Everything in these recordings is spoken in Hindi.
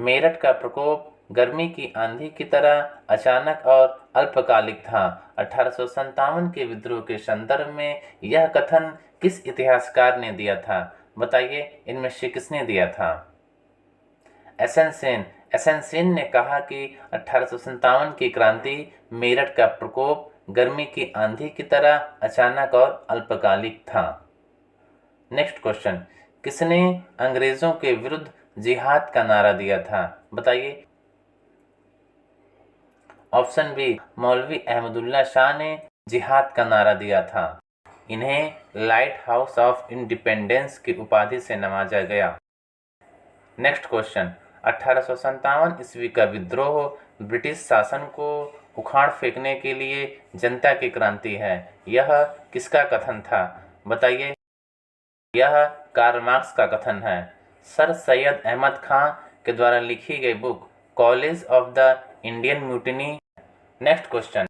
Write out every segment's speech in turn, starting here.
मेरठ का प्रकोप गर्मी की आंधी की तरह अचानक और अल्पकालिक था। 1857 के विद्रोह के संदर्भ में यह कथन किस इतिहासकार ने दिया था? बताइए, इनमें से किसने दिया था? एसेन सेन ने कहा कि 1857 की क्रांति मेरठ का प्रकोप गर्मी की आंधी की तरह अचानक और अल्पकालिक था। नेक्स्ट क्वेश्चन, किसने अंग्रेजों के विरुद्ध जिहाद का नारा दिया था? बताइए। ऑप्शन बी, मौलवी अहमदुल्ला शाह ने जिहाद का नारा दिया था। इन्हें लाइट हाउस ऑफ इंडिपेंडेंस की उपाधि से नवाजा गया। नेक्स्ट क्वेश्चन, 1857 ईस्वी का विद्रोह ब्रिटिश शासन को उखाड़ फेंकने के लिए जनता की क्रांति है, यह किसका कथन था? बताइए। यह कार्ल मार्क्स का कथन है। सर सैयद अहमद खां के द्वारा लिखी गई book college of the Indian mutiny. Next question,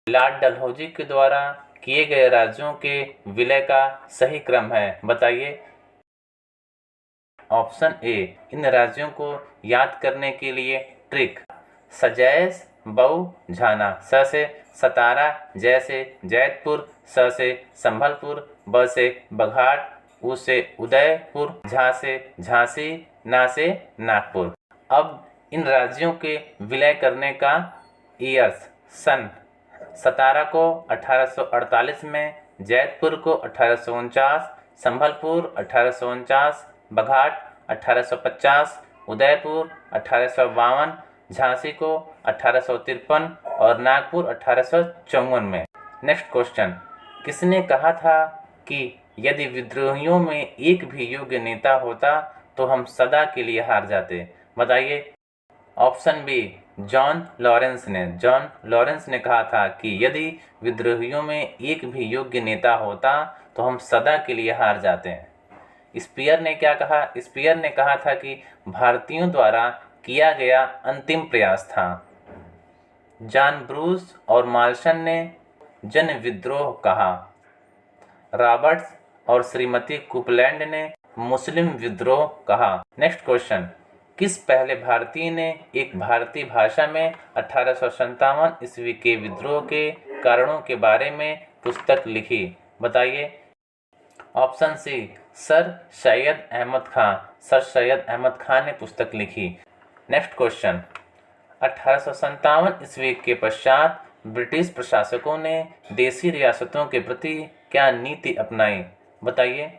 Lord Dalhousie के द्वारा किए गए राज्यों के विलय का सही क्रम है? बताइए। ऑप्शन ए, इन राज्यों को याद करने के लिए ट्रिक: सजैस, बऊ, झाना। स से सतारा, जय से जैतपुर, स से संभलपुर, ब से बघाट, उ से उदयपुर, झा से झांसी, ना से नागपुर। अब इन राज्यों के विलय करने का ईयर्स, सन: सतारा को 1848 में, जैतपुर को 1849, संभलपुर 1849, बघाट 1850, उदयपुर 1852, झांसी को 1853 और नागपुर 1854 में। नेक्स्ट क्वेश्चन, किसने कहा था कि यदि विद्रोहियों में एक भी योग्य नेता होता तो हम सदा के लिए हार जाते? बताइए। ऑप्शन बी, जॉन लॉरेंस ने कहा था कि यदि विद्रोहियों में एक भी योग्य नेता होता तो हम सदा के लिए हार जाते हैं। स्पीयर ने क्या कहा? स्पीयर ने कहा था कि भारतीयों द्वारा किया गया अंतिम प्रयास था। जॉन ब्रूस और मार्शन ने जन विद्रोह कहा। रॉबर्ट्स और श्रीमती कुपलैंड ने मुस्लिम विद्रोह कहा। नेक्स्ट क्वेश्चन, किस पहले भारतीय ने एक भारतीय भाषा में 1857 ईस्वी के विद्रोह के कारणों के बारे में पुस्तक लिखी? बताइए। Option C, sir Syed Ahmed Khan ने पुस्तक लिखी। नेक्स्ट क्वेश्चन, 1857 ईस्वी के पश्चात ब्रिटिश प्रशासकों ने देशी रियासतों के प्रति क्या नीति अपनाई? बताइए।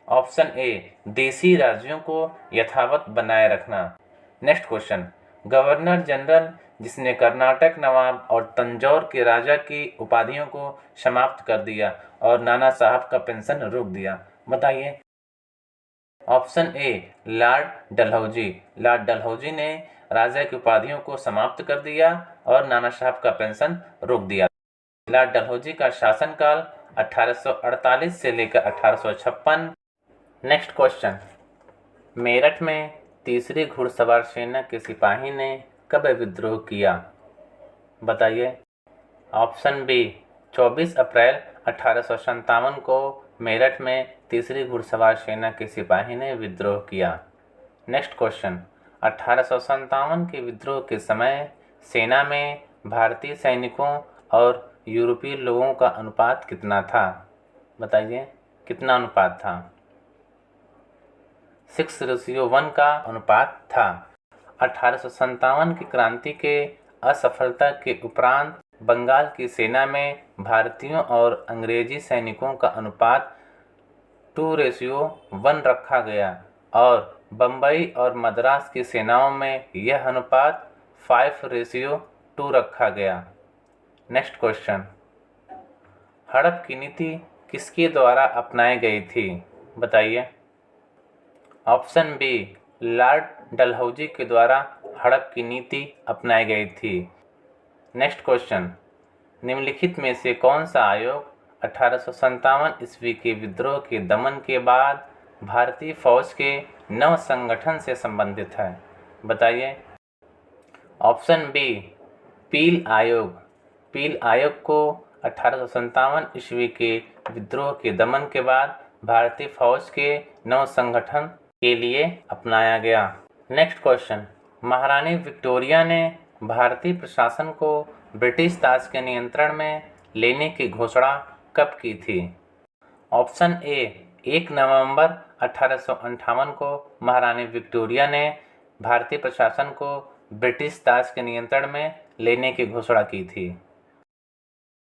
ऑप्शन ए, देशी राज्यों को यथावत बनाए रखना। नेक्स्ट क्वेश्चन, गवर्नर जनरल जिसने कर्नाटक नवाब और तंजौर के राजा की उपाधियों को समाप्त कर दिया और नाना साहब का पेंशन रोक दिया? बताइए। ऑप्शन ए, लॉर्ड डलहौजी ने राजा की उपाधियों को समाप्त कर दिया और नाना साहब का पेंशन रोक दिया। लॉर्ड डलहौजी का शासनकाल 1848 से लेकर 1856। नेक्स्ट क्वेश्चन, मेरठ में तीसरी घुड़सवार सेना के सिपाही ने कब विद्रोह किया? बताइए। ऑप्शन बी, 24 अप्रैल 1857 को मेरठ में तीसरी घुड़सवार सेना के सिपाही ने विद्रोह किया। नेक्स्ट क्वेश्चन, 1857 के विद्रोह के समय सेना में भारतीय सैनिकों और यूरोपीय लोगों का अनुपात कितना था? बताइए, कितना अनुपात था? 6:1 का अनुपात था। 1857 की क्रांति के असफलता के उपरांत बंगाल की सेना में भारतीयों और अंग्रेजी सैनिकों का अनुपात 2:1 रखा गया और बम्बई और मद्रास की सेनाओं में यह अनुपात 5:2 रखा गया। नेक्स्ट क्वेश्चन, हड़प की नीति किसके द्वारा अपनाई गई थी? बताइए। ऑप्शन बी, लॉर्ड डलहौजी के द्वारा हड़प की नीति अपनाई गई थी। नेक्स्ट क्वेश्चन, निम्नलिखित में से कौन सा आयोग 1857 ईस्वी के विद्रोह के दमन के बाद भारतीय फौज के नव संगठन से संबंधित है? बताइए। ऑप्शन बी, पील आयोग को 1857 ईस्वी के विद्रोह के दमन के बाद भारतीय फौज के नव संगठन के लिए अपनाया गया। नेक्स्ट क्वेश्चन, महारानी विक्टोरिया ने भारतीय प्रशासन को ब्रिटिश ताज के नियंत्रण में लेने की घोषणा कब की थी? ऑप्शन ए 1 नवंबर 1858 को महारानी विक्टोरिया ने भारतीय प्रशासन को ब्रिटिश ताज के नियंत्रण में लेने की घोषणा की थी।